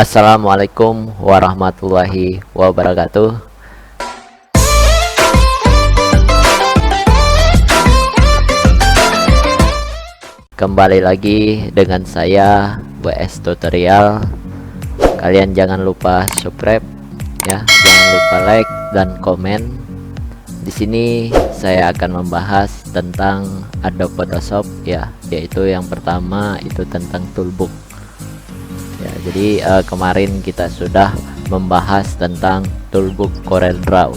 Assalamualaikum warahmatullahi wabarakatuh. Kembali lagi dengan saya WS Tutorial. Kalian jangan lupa subscribe ya, jangan lupa like dan komen. Di sini saya akan membahas tentang Adobe Photoshop ya, yaitu yang pertama itu tentang toolbox. Ya, jadi kemarin kita sudah membahas tentang toolbox Corel Draw.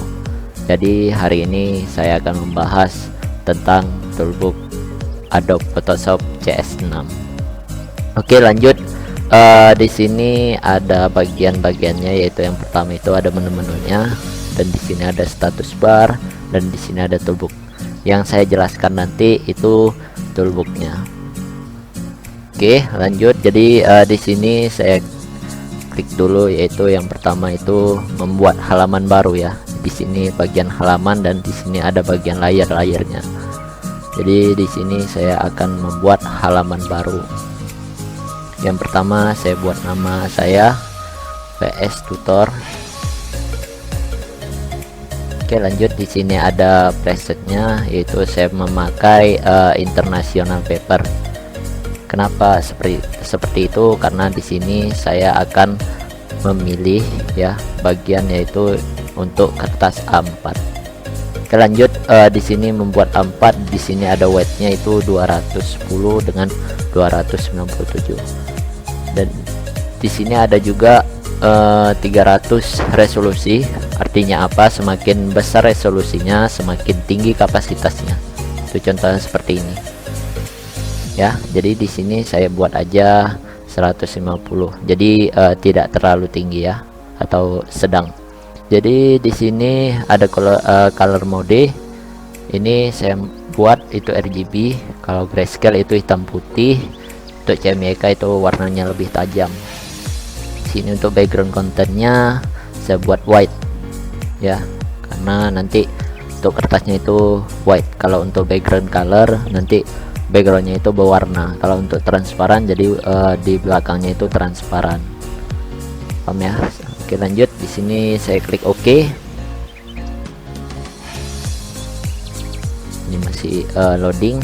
Jadi hari ini saya akan membahas tentang toolbox Adobe Photoshop CS6. Oke, lanjut. Di sini ada bagian-bagiannya, yaitu yang pertama itu ada menu-menunya, dan di sini ada status bar, dan di sini ada toolbox. Yang saya jelaskan nanti itu toolboxnya. Oke, lanjut. Jadi di sini saya klik dulu, yaitu yang pertama itu membuat halaman baru ya. Di sini bagian halaman dan di sini ada bagian layar-layarnya. Jadi di sini saya akan membuat halaman baru. Yang pertama saya buat nama saya PS Tutor. Oke, lanjut. Di sini ada presetnya, yaitu saya memakai International Paper. Kenapa seperti itu? Karena di sini saya akan memilih ya bagian, yaitu untuk kertas A4. Oke, lanjut. Di sini membuat A4. Di sini ada weightnya itu 210 dengan 297, dan di sini ada juga 300 resolusi. Artinya apa? Semakin besar resolusinya semakin tinggi kapasitasnya. Itu contohnya seperti ini ya. Jadi di sini saya buat aja 150, jadi tidak terlalu tinggi ya, atau sedang. Jadi di sini ada color mode. Ini saya buat itu RGB. Kalau grayscale itu hitam putih. Untuk CMYK itu warnanya lebih tajam. Sini untuk background contentnya saya buat white ya, karena nanti untuk kertasnya itu white. Kalau untuk background color nanti backgroundnya itu berwarna. Kalau untuk transparan, jadi di belakangnya itu transparan. Paham ya? Oke, lanjut. Di sini saya klik OK. Ini masih loading.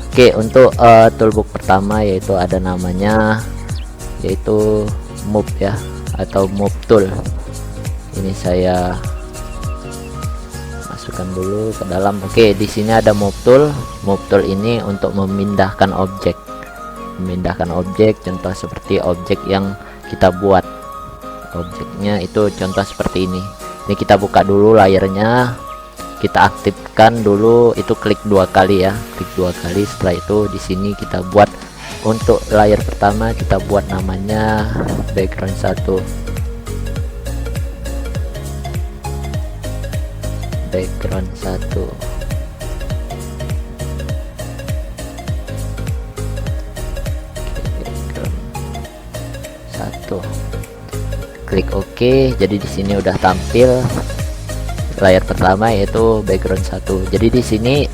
Oke, untuk toolbox pertama yaitu ada namanya, yaitu move ya, atau move tool. Ini saya masukkan dulu ke dalam. Oke, di sini ada move tool. Move tool ini untuk memindahkan objek. Contoh seperti objek yang kita buat. Objeknya itu contoh seperti ini. Ini kita buka dulu layarnya, kita aktifkan dulu, itu klik 2 kali ya, klik 2 kali. Setelah itu di sini kita buat untuk layar pertama, kita buat namanya background 1. Background 1. Klik OK. Jadi di sini udah tampil layar pertama, yaitu background 1. Jadi di sini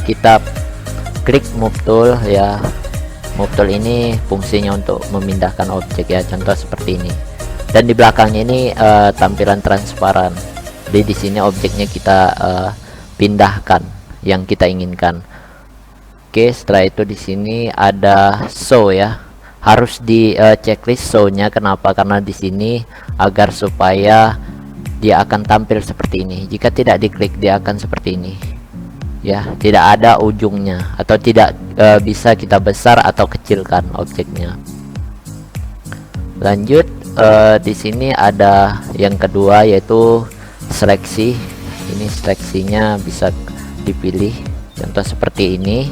kita klik move tool ya. Move tool ini fungsinya untuk memindahkan objek ya, contoh seperti ini. Dan di belakangnya ini tampilan transparan. Jadi di sini objeknya kita pindahkan yang kita inginkan. Oke, setelah itu di sini ada show ya. Harus di checklist show-nya. Kenapa? Karena di sini agar supaya dia akan tampil seperti ini. Jika tidak diklik, dia akan seperti ini ya, tidak ada ujungnya, atau tidak bisa kita besar atau kecilkan objeknya. Lanjut. Di sini ada yang kedua, yaitu seleksi. Ini seleksinya bisa dipilih, contoh seperti ini.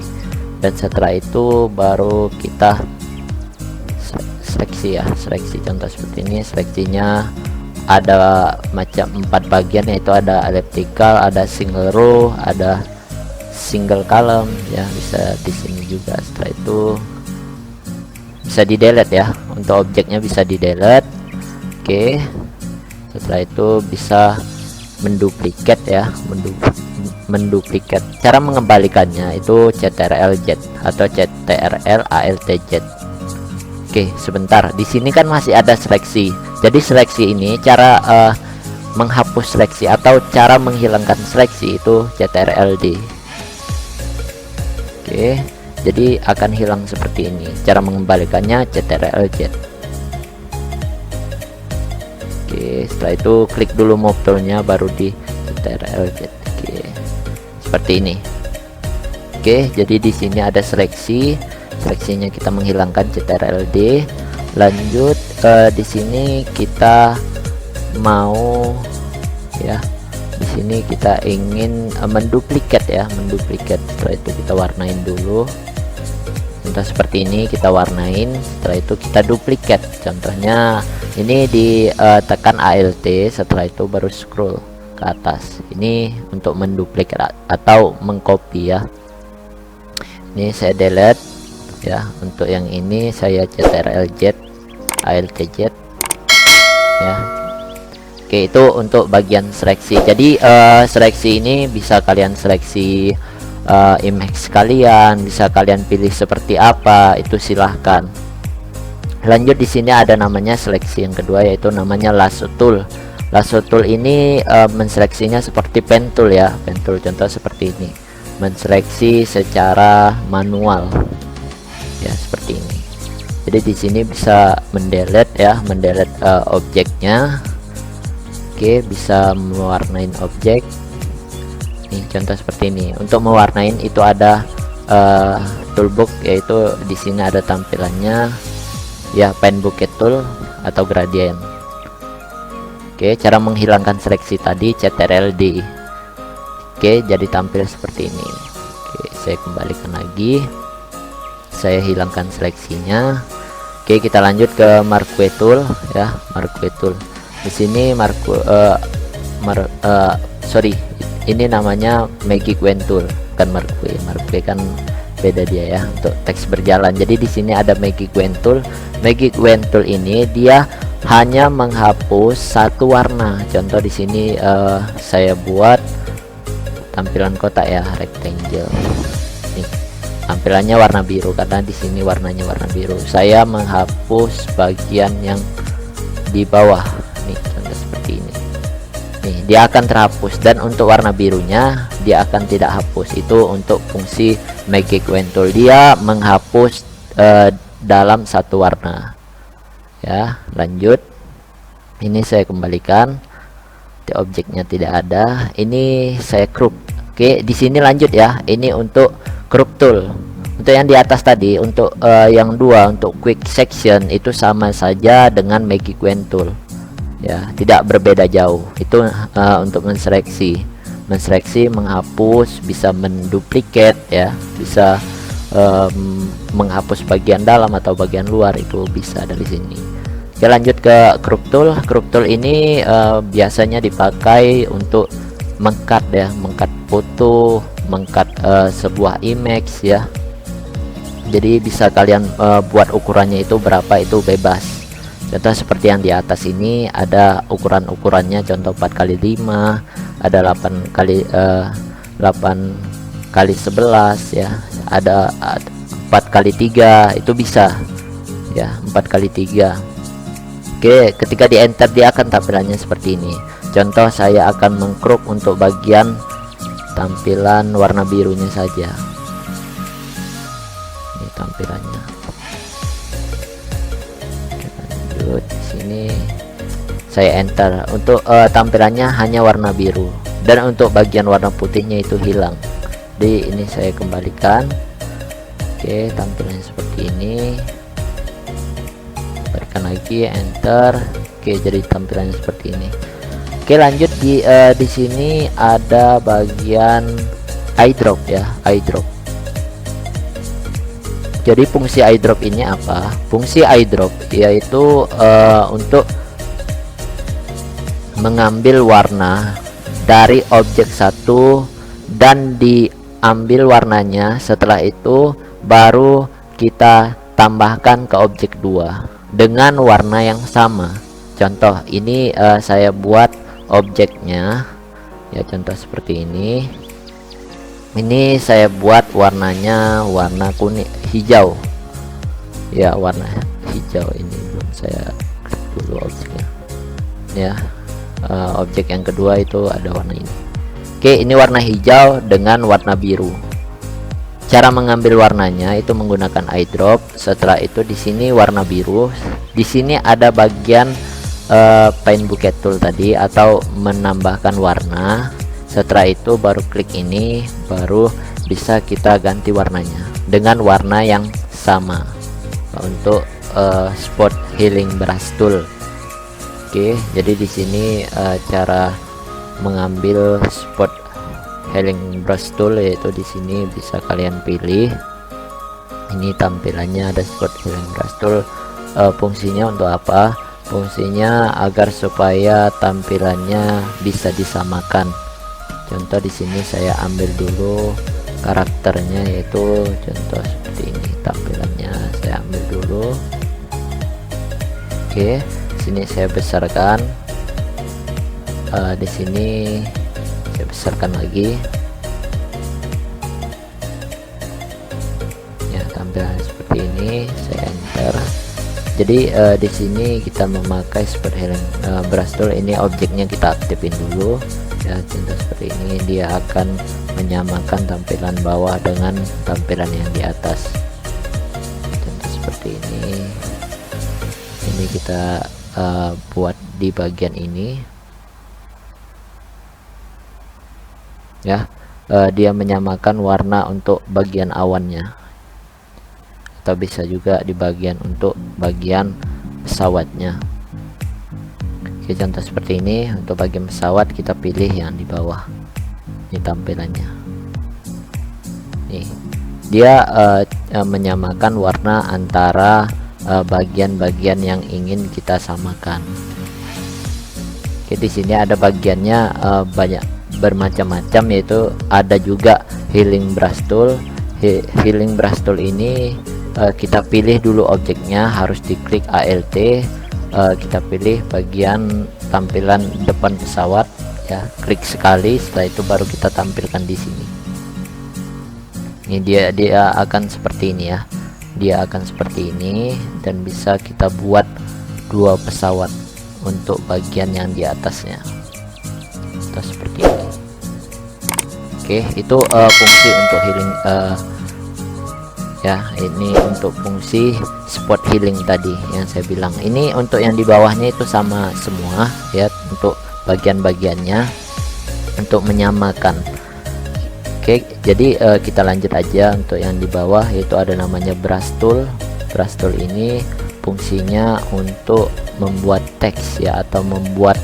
Dan setelah itu baru kita seleksi ya, seleksi contoh seperti ini. Seleksinya ada macam 4 bagian, yaitu ada elliptical, ada single row, ada single column ya, bisa di sini juga. Setelah itu bisa di delete ya, untuk objeknya bisa di delete. Oke, setelah itu bisa menduplikat ya, menduplikat. Cara mengembalikannya itu CTRL Z atau CTRL ALT Z. Oke, sebentar. Di sini kan masih ada seleksi. Jadi seleksi ini cara menghapus seleksi atau cara menghilangkan seleksi itu CTRL-D. Oke, jadi akan hilang seperti ini. Cara mengembalikannya CTRL-Z. Oke, setelah itu klik dulu mobilnya baru di CTRL-Z. Oke, seperti ini. Oke, jadi di sini ada seleksinya kita menghilangkan CTRL-D. Lanjut di sini kita mau ya, di sini kita ingin menduplikat ya, menduplikat. Setelah itu kita warnain dulu. Contoh seperti ini kita warnain, setelah itu kita duplikat. Contohnya ini ditekan ALT, setelah itu baru scroll ke atas. Ini untuk menduplikat atau mengcopy ya. Ini saya delete ya. Untuk yang ini saya CTRL-Z, ALT-Z ya. Oke, itu untuk bagian seleksi. Jadi seleksi ini bisa kalian seleksi image kalian, bisa kalian pilih seperti apa, itu silahkan. Lanjut di sini ada namanya seleksi yang kedua, yaitu namanya lasso tool. Lasso tool ini menseleksinya seperti pen tool ya, pen tool contoh seperti ini, menseleksi secara manual ya, seperti ini. Jadi di sini bisa mendelete ya, mendelete objeknya. Oke, bisa mewarnain objek. Nih contoh seperti ini. Untuk mewarnain itu ada toolbox, yaitu di sini ada tampilannya ya, pen bucket tool atau gradient. Oke, cara menghilangkan seleksi tadi CTRL-D. Oke, jadi tampil seperti ini. Oke, saya kembalikan lagi, saya hilangkan seleksinya. Oke, kita lanjut ke marquee tool ya, marquee tool. Di sini ini namanya magic wand tool, bukan marquee. Marquee kan beda dia ya, untuk teks berjalan. Jadi di sini ada magic wand tool. Magic wand tool ini dia hanya menghapus satu warna. Contoh di sini saya buat tampilan kotak ya, rectangle. Nih, tampilannya warna biru karena di sini warnanya warna biru. Saya menghapus bagian yang di bawah. Nih contoh seperti ini. Nih dia akan terhapus, dan untuk warna birunya dia akan tidak hapus. Itu untuk fungsi magic wand tool, dia menghapus dalam satu warna ya. Lanjut, ini saya kembalikan, objeknya tidak ada, ini saya crop. Oke, di sini lanjut ya, ini untuk crop tool. Untuk yang di atas tadi, untuk yang dua, untuk quick section itu sama saja dengan magic wand tool ya, tidak berbeda jauh. Itu untuk menseleksi, menghapus, bisa menduplikat ya, bisa menghapus bagian dalam atau bagian luar, itu bisa dari sini. Oke, lanjut ke crop tool. Crop tool ini biasanya dipakai untuk mengcut ya, mengcut foto, mengcut sebuah image ya. Jadi bisa kalian buat ukurannya itu berapa, itu bebas. Contoh seperti yang di atas ini ada ukurannya, contoh 4x5, ada 8x11 ya, ada 4x3, itu bisa ya, 4x3. Oke, ketika di enter dia akan tampilannya seperti ini. Contoh saya akan mengcrop untuk bagian tampilan warna birunya saja. Ini tampilannya. Di sini saya enter, untuk tampilannya hanya warna biru, dan untuk bagian warna putihnya itu hilang. Jadi ini saya kembalikan. Oke, tampilannya seperti ini, berikan lagi enter. Oke, jadi tampilannya seperti ini. Oke, lanjut di sini ada bagian eyedrop ya, eyedrop. Jadi fungsi eyedrop ini apa? Fungsi eyedrop yaitu untuk mengambil warna dari objek satu dan diambil warnanya, setelah itu baru kita tambahkan ke objek 2 dengan warna yang sama. Contoh ini saya buat objeknya ya, contoh seperti ini. Ini saya buat warnanya warna kuning, hijau ya, warna hijau. Ini belum saya klik dulu objeknya. ya. Objek yang kedua itu ada warna ini. Oke, ini warna hijau dengan warna biru. Cara mengambil warnanya itu menggunakan eye drop. Setelah itu di sini warna biru. Di sini ada bagian paint bucket tool tadi atau menambahkan warna. Setelah itu baru klik ini, baru bisa kita ganti warnanya dengan warna yang sama untuk spot healing brush tool. Oke, jadi di sini cara mengambil spot healing brush tool yaitu di sini bisa kalian pilih. Ini tampilannya ada spot healing brush tool. Fungsinya untuk apa? Fungsinya agar supaya tampilannya bisa disamakan. Contoh di sini saya ambil dulu karakternya, yaitu contoh seperti ini tampilannya. Saya ambil dulu. Oke, sini saya besarkan. Di sini saya besarkan lagi. Ya, tampilan seperti ini. Saya enter. Jadi di sini kita memakai spot healing brush tool. Ini objeknya kita aktifin dulu. Ya, contoh seperti ini, dia akan menyamakan tampilan bawah dengan tampilan yang di atas. Contoh seperti ini. Ini kita buat di bagian ini. Ya, dia menyamakan warna untuk bagian awannya, atau bisa juga di bagian untuk bagian pesawatnya. Oke, contoh seperti ini. Untuk bagian pesawat kita pilih yang di bawah. Ini tampilannya. Nih, dia menyamakan warna antara bagian-bagian yang ingin kita samakan. Oke, di sini ada bagiannya banyak bermacam-macam, yaitu ada juga healing brush tool. Healing brush tool ini kita pilih dulu objeknya, harus diklik ALT. Kita pilih bagian tampilan depan pesawat, ya, klik sekali. Setelah itu baru kita tampilkan di sini. Ini dia akan seperti ini ya. Dia akan seperti ini, dan bisa kita buat dua pesawat untuk bagian yang di atasnya. Seperti ini. Oke, itu fungsi untuk healing. Ya, ini untuk fungsi spot healing tadi yang saya bilang. Ini untuk yang di bawahnya itu sama semua ya, untuk bagian-bagiannya untuk menyamakan. Oke, jadi kita lanjut aja. Untuk yang di bawah yaitu ada namanya brush tool. Brush tool ini fungsinya untuk membuat teks ya, atau membuat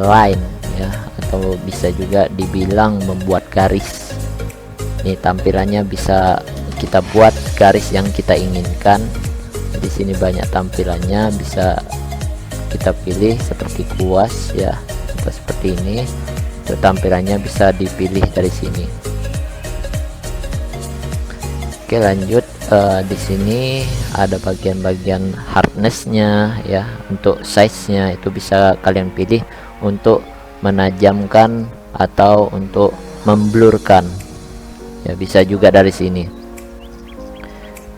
line ya, atau bisa juga dibilang membuat garis. Ini tampilannya bisa kita buat garis yang kita inginkan. Di sini banyak tampilannya, bisa kita pilih seperti kuas ya, seperti ini. Untuk tampilannya bisa dipilih dari sini. Oke, lanjut. Di sini ada bagian-bagian hardnessnya ya, untuk size-nya itu bisa kalian pilih untuk menajamkan atau untuk memblurkan ya, bisa juga dari sini.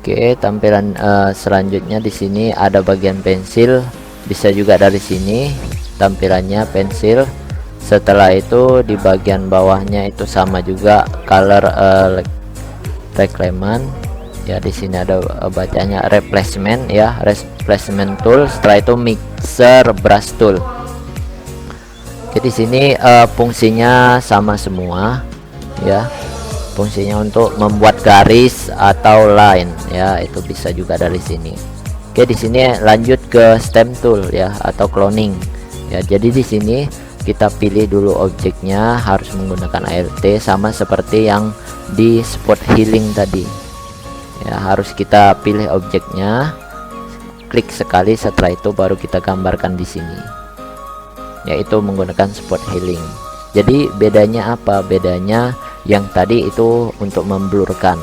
Oke, tampilan selanjutnya di sini ada bagian pensil, bisa juga dari sini tampilannya pensil. Setelah itu di bagian bawahnya itu sama juga color reclaimant ya. Di sini ada bacanya replacement ya, replacement tool. Setelah itu mixer brush tool. Jadi sini fungsinya sama semua ya. Fungsinya untuk membuat garis atau line ya, itu bisa juga dari sini. Oke, di sini lanjut ke stem tool ya, atau cloning ya. Jadi di sini kita pilih dulu objeknya, harus menggunakan ALT sama seperti yang di spot healing tadi ya. Harus kita pilih objeknya, klik sekali. Setelah itu baru kita gambarkan di sini, yaitu menggunakan spot healing. Jadi bedanya apa? Bedanya yang tadi itu untuk memblurkan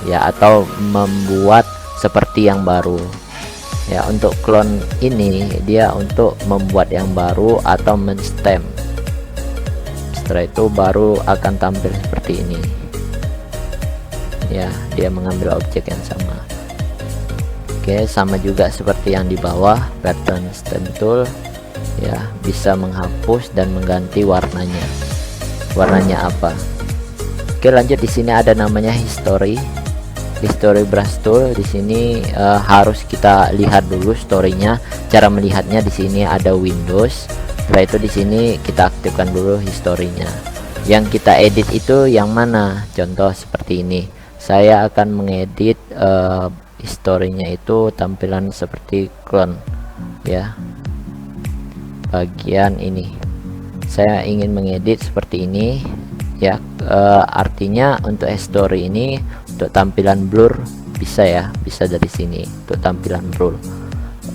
ya, atau membuat seperti yang baru ya. Untuk clone ini dia untuk membuat yang baru atau menstem. Setelah itu baru akan tampil seperti ini ya, dia mengambil objek yang sama. Oke, sama juga seperti yang di bawah, pattern stem tool ya, bisa menghapus dan mengganti warnanya. Warnanya apa? Oke, lanjut. Di sini ada namanya history brush tool. Di sini harus kita lihat dulu storynya. Cara melihatnya di sini ada Windows. Setelah itu di sini kita aktifkan dulu historinya. Yang kita edit itu yang mana? Contoh seperti ini. Saya akan mengedit historinya itu tampilan seperti clone ya. Bagian ini saya ingin mengedit seperti ini ya. Artinya untuk history ini untuk tampilan blur bisa ya, bisa dari sini untuk tampilan blur.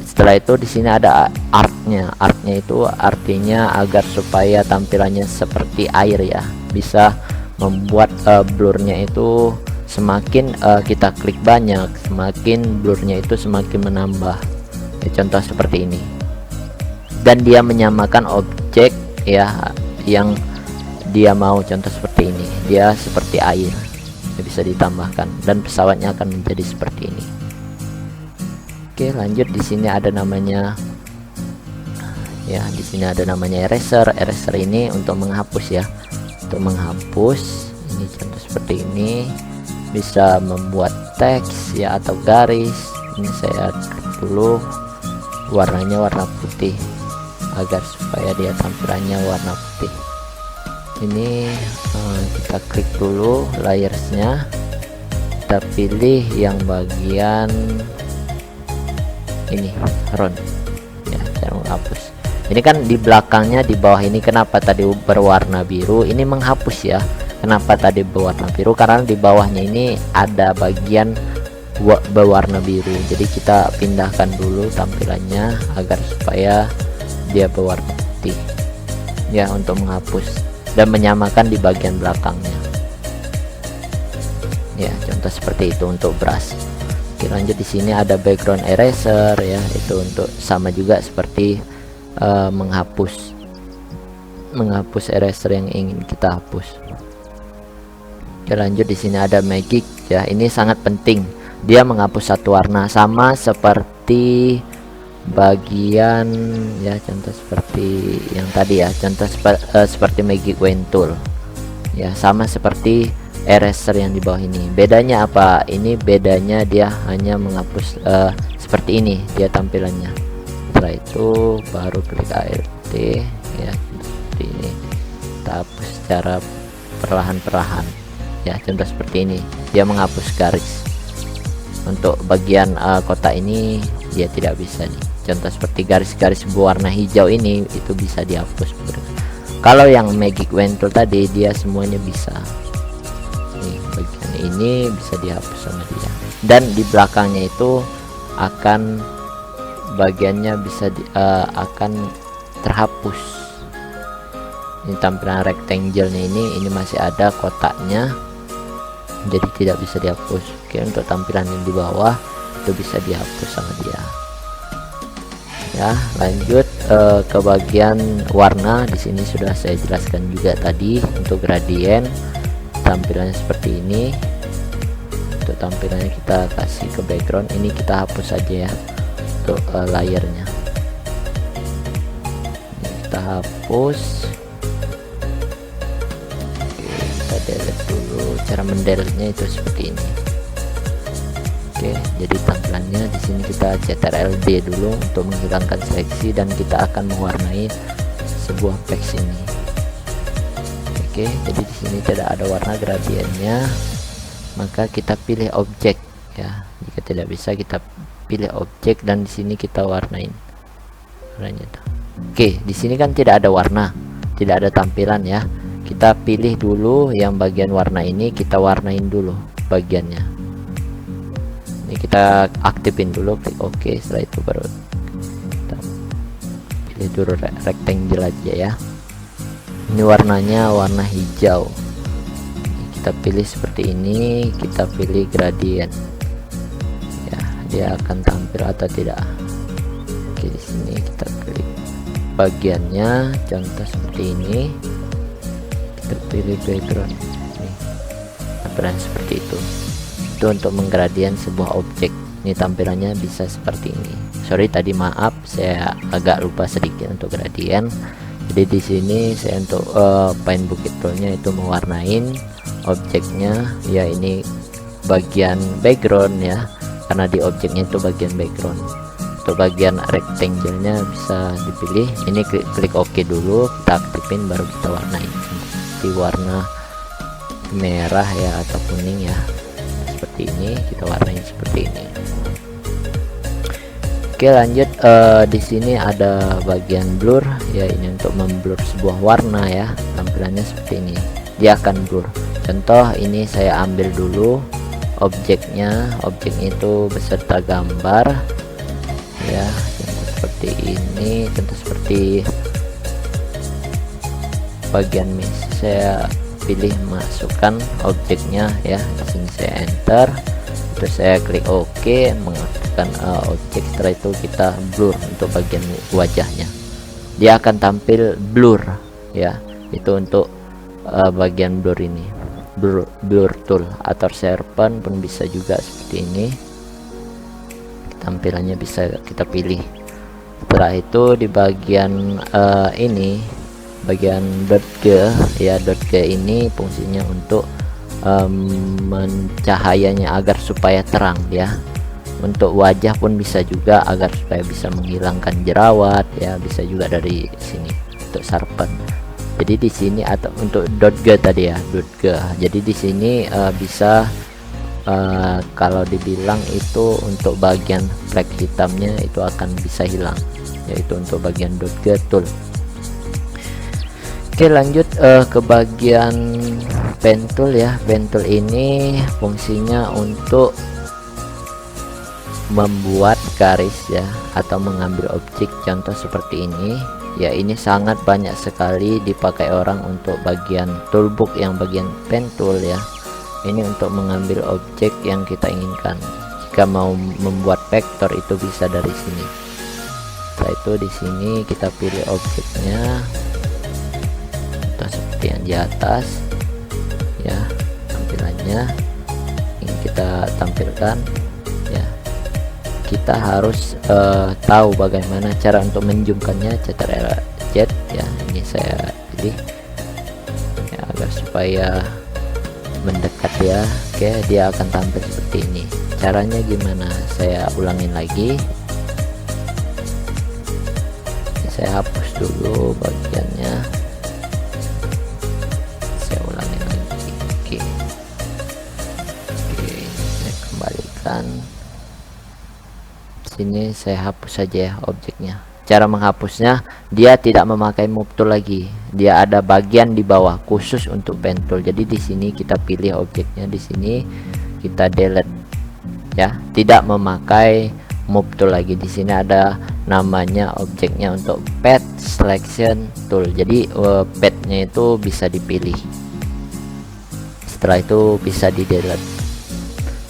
Setelah itu di sini ada artnya itu artinya agar supaya tampilannya seperti air ya, bisa membuat blurnya itu semakin kita klik banyak, semakin blurnya itu semakin menambah ya, contoh seperti ini. Dan dia menyamakan objek ya yang dia mau, contoh seperti ini, dia seperti air ya, bisa ditambahkan dan pesawatnya akan menjadi seperti ini. Oke, lanjut. Di sini ada namanya ya, di sini ada namanya eraser. Eraser ini untuk menghapus ya, untuk menghapus. Ini contoh seperti ini, bisa membuat teks ya atau garis. Ini saya klik dulu, warnanya warna putih agar supaya dia tampilannya warna putih. Ini kita klik dulu layersnya, kita pilih yang bagian ini round ya, cara menghapus. Ini kan di belakangnya di bawah ini, kenapa tadi berwarna biru? Ini menghapus ya. Kenapa tadi berwarna biru? Karena di bawahnya ini ada bagian berwarna biru, jadi kita pindahkan dulu tampilannya agar supaya dia berwarna putih ya, untuk menghapus dan menyamakan di bagian belakangnya ya, contoh seperti itu untuk brush. Oke, lanjut. Di sini ada background eraser ya, itu untuk sama juga seperti menghapus eraser yang ingin kita hapus. Oke, lanjut. Di sini ada magic ya, ini sangat penting, dia menghapus satu warna sama seperti bagian ya, contoh seperti yang tadi ya, contoh seperti magic wand tool ya, sama seperti eraser yang di bawah ini. Bedanya apa? Ini bedanya dia hanya menghapus seperti ini dia tampilannya. Setelah itu baru klik ALT ya, seperti ini kita hapus secara perlahan-perlahan ya, contoh seperti ini dia menghapus garis. Untuk bagian kotak ini dia tidak bisa nih, contoh seperti garis-garis berwarna hijau ini itu bisa dihapus. Kalau yang magic wand tool tadi dia semuanya bisa. Bagian ini bisa dihapus sama dia, dan di belakangnya itu akan bagiannya bisa akan terhapus. Ini tampilan rectangle-nya ini masih ada kotaknya, jadi tidak bisa dihapus. Oke, untuk tampilan yang di bawah itu bisa dihapus sama dia ya. Lanjut ke bagian warna. Di sini sudah saya jelaskan juga tadi untuk gradient, tampilannya seperti ini. Untuk tampilannya kita kasih ke background, ini kita hapus saja ya untuk layernya. Ini kita hapus. Oke, kita delete dulu. Cara mendelete-nya itu seperti ini. Oke, jadi tampilannya di sini kita CTRL-D dulu untuk menghilangkan seleksi, dan kita akan mewarnai sebuah teks ini. Oke, jadi di sini tidak ada warna gradiennya, maka kita pilih objek ya. Jika tidak bisa kita pilih objek, dan di sini kita warnain warnanya. Oke, di sini kan tidak ada warna, tidak ada tampilan ya. Kita pilih dulu yang bagian warna ini, kita warnain dulu bagiannya. Ini kita aktifin dulu, klik OK. Setelah itu baru kita pilih dulu rectangle aja ya. Ini warnanya warna hijau, kita pilih seperti ini, kita pilih gradient ya, dia akan tampil atau tidak. Oke, di sini kita klik bagiannya, contoh seperti ini, kita pilih background. Nih, tampilan seperti itu untuk menggradient sebuah objek Ini tampilannya bisa seperti ini. Sorry tadi, maaf saya agak lupa sedikit untuk gradien. Jadi di sini saya untuk Paint Bukit Pro-nya itu mewarnain objeknya ya, ini bagian background ya, karena di objeknya itu bagian background. Untuk bagian rectangle-nya bisa dipilih, ini klik OK dulu, kita aktifin baru kita warnain di warna merah ya atau kuning ya, seperti ini kita warnain seperti ini. Oke lanjut, di sini ada bagian blur ya, ini untuk memblur sebuah warna ya, tampilannya seperti ini, dia akan blur. Contoh ini saya ambil dulu objeknya itu beserta gambar ya, contoh seperti ini, contoh seperti bagian mesh, saya pilih masukkan objeknya ya, di sini saya enter, terus saya klik OK mengaktifkan objek. Setelah itu kita blur untuk bagian wajahnya, dia akan tampil blur ya, itu untuk bagian blur ini, blur tool atau serpen pun bisa juga seperti ini, tampilannya bisa kita pilih. Setelah itu di bagian ini bagian .g ya, .g ini fungsinya untuk mencahayanya agar supaya terang ya. Untuk wajah pun bisa juga agar supaya bisa menghilangkan jerawat ya, bisa juga dari sini untuk sharpen. Jadi di sini atau untuk .g tadi ya, .g. Jadi di sini bisa kalau dibilang itu untuk bagian flek hitamnya itu akan bisa hilang, yaitu untuk bagian .g tool. Oke lanjut ke bagian pen tool ya. Pen tool ini fungsinya untuk membuat garis ya atau mengambil objek, contoh seperti ini ya. Ini sangat banyak sekali dipakai orang untuk bagian toolbox yang bagian pen tool ya. Ini untuk mengambil objek yang kita inginkan. Jika mau membuat vektor itu bisa dari sini. Setelah itu di sini kita pilih objeknya seperti yang di atas ya, tampilannya ingin kita tampilkan ya. Kita harus tahu bagaimana cara untuk menzoomkannya, Ctrl+Z ya. Ini saya pilih ya agar supaya mendekat ya. Oke, dia akan tampil seperti ini. Caranya gimana, saya ulangin lagi. Saya hapus dulu bagiannya, saya ulangin lagi. Oke, saya kembalikan sini, saya hapus saja ya objeknya. Cara menghapusnya, dia tidak memakai move tool lagi, dia ada bagian di bawah khusus untuk pen tool. Jadi di sini kita pilih objeknya, di sini kita delete ya, tidak memakai move tool lagi. Di sini ada namanya objeknya untuk pad selection tool, jadi padnya itu bisa dipilih, setelah itu bisa di delete.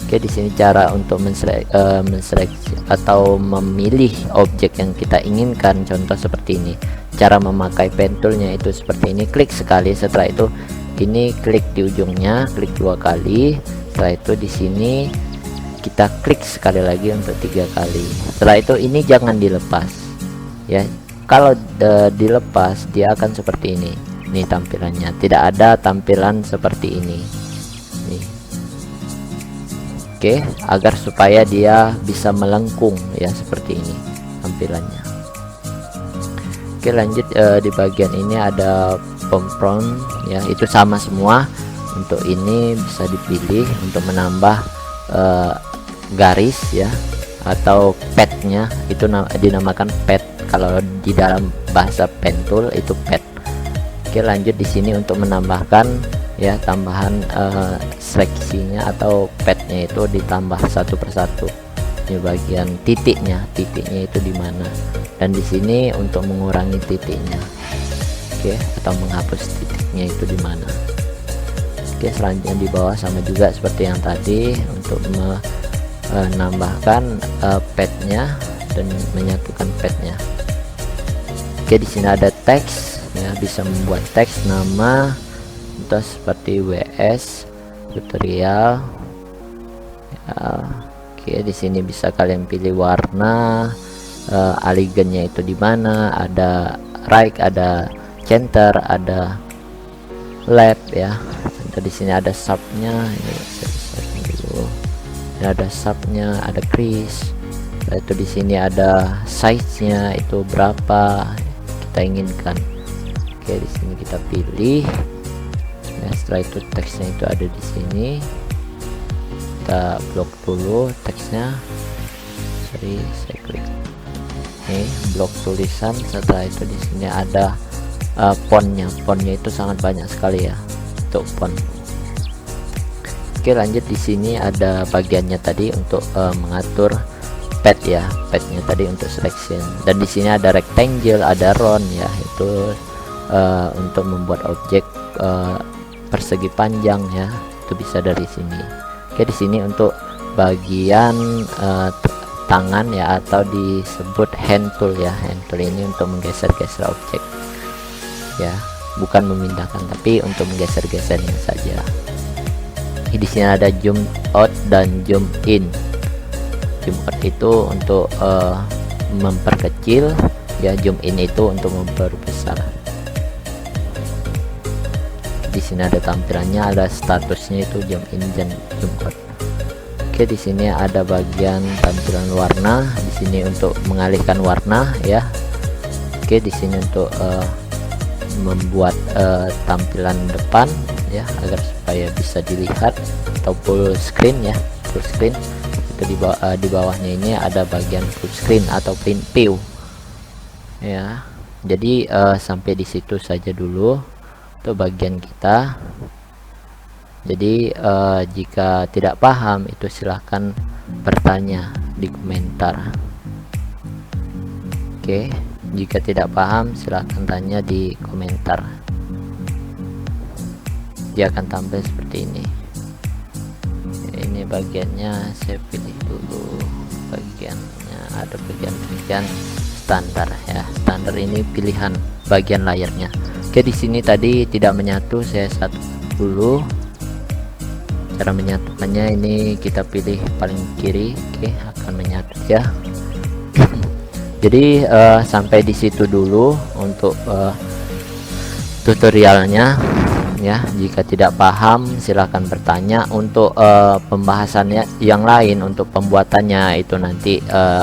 Oke, di sini cara untuk menseleksi atau memilih objek yang kita inginkan, contoh seperti ini. Cara memakai pen toolnya itu seperti ini, klik sekali, setelah itu ini klik di ujungnya, klik 2 kali, setelah itu di sini kita klik sekali lagi untuk 3 kali. Setelah itu ini jangan dilepas ya, kalau dilepas dia akan seperti ini. Ini tampilannya, tidak ada tampilan seperti ini nih. Oke, agar supaya dia bisa melengkung ya, seperti ini tampilannya. Oke lanjut, di bagian ini ada background ya, itu sama semua. Untuk ini bisa dipilih untuk menambah garis ya, atau padnya itu dinamakan pad kalau di dalam bahasa pen tool itu pad. Oke lanjut, di sini untuk menambahkan ya tambahan seleksinya atau padnya itu ditambah satu persatu. Ini bagian titiknya itu di mana, dan di sini untuk mengurangi titiknya, oke, atau menghapus titiknya itu di mana. Oke, selanjutnya di bawah sama juga seperti yang tadi untuk menambahkan padnya dan menyatukan padnya. Oke, di sini ada teks ya, bisa membuat teks nama seperti WS tutorial ya. Oke, di sini bisa kalian pilih warna, alignnya itu di mana, ada right, ada center, ada left ya. Contoh di sini ada subnya, ini dulu. Ini ada subnya, ada crease. Itu di sini ada size-nya itu berapa kita inginkan. Oke, di sini kita pilih. Nah, setelah itu teksnya itu ada di sini. Kita blok dulu teksnya. Sorry, saya klik. Nih, blok tulisan. Setelah itu di sini ada fontnya. Fontnya itu sangat banyak sekali ya untuk font. Oke, lanjut di sini ada bagiannya tadi untuk mengatur pad ya, padnya tadi untuk selection. Dan di sini ada rectangle, ada round ya, itu untuk membuat objek persegi panjang ya, itu bisa dari sini. Oke, di sini untuk bagian tangan ya, atau disebut hand tool ya. Hand tool ini untuk menggeser-geser objek ya, bukan memindahkan tapi untuk menggeser-gesernya saja. Di sini ada zoom out dan zoom in. Zoom out itu untuk memperkecil ya, zoom in itu untuk memperbesar. Di sini ada tampilannya, ada statusnya itu zoom in dan zoom out. Oke, di sini ada bagian tampilan warna. Di sini untuk mengalihkan warna ya. Oke, di sini untuk membuat tampilan depan ya, agar supaya bisa dilihat, atau full screen ya, full screen. Itu di bawahnya ini ada bagian full screen atau print view ya. Jadi sampai di situ saja dulu untuk bagian kita. Jadi jika tidak paham itu silahkan bertanya di komentar. Oke, jika tidak paham silahkan tanya di komentar. Dia akan tampil seperti ini. Ini bagiannya saya pilih dulu. Bagiannya ada bagian standar ya. Standar ini pilihan bagian layarnya. Oke, di sini tadi tidak menyatu, saya satu dulu. Cara menyatukannya ini kita pilih paling kiri. Oke, akan menyatu ya. Jadi sampai di situ dulu untuk tutorialnya ya. Jika tidak paham silahkan bertanya. Untuk pembahasannya yang lain, untuk pembuatannya itu nanti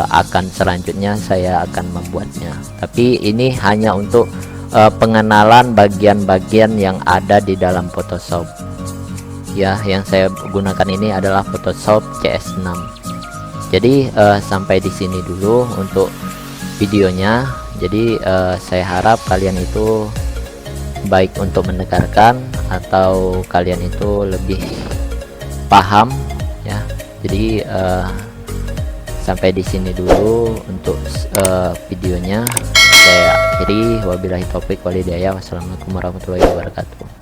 akan selanjutnya saya akan membuatnya. Tapi ini hanya untuk pengenalan bagian-bagian yang ada di dalam Photoshop ya. Yang saya gunakan ini adalah Photoshop CS6. Jadi sampai di sini dulu untuk videonya. Jadi saya harap kalian itu baik untuk mendengarkan atau kalian itu lebih paham ya. Jadi sampai di sini dulu untuk videonya. Saya akhiri, wabillahi taufik walhidayah. Wassalamualaikum warahmatullahi wabarakatuh.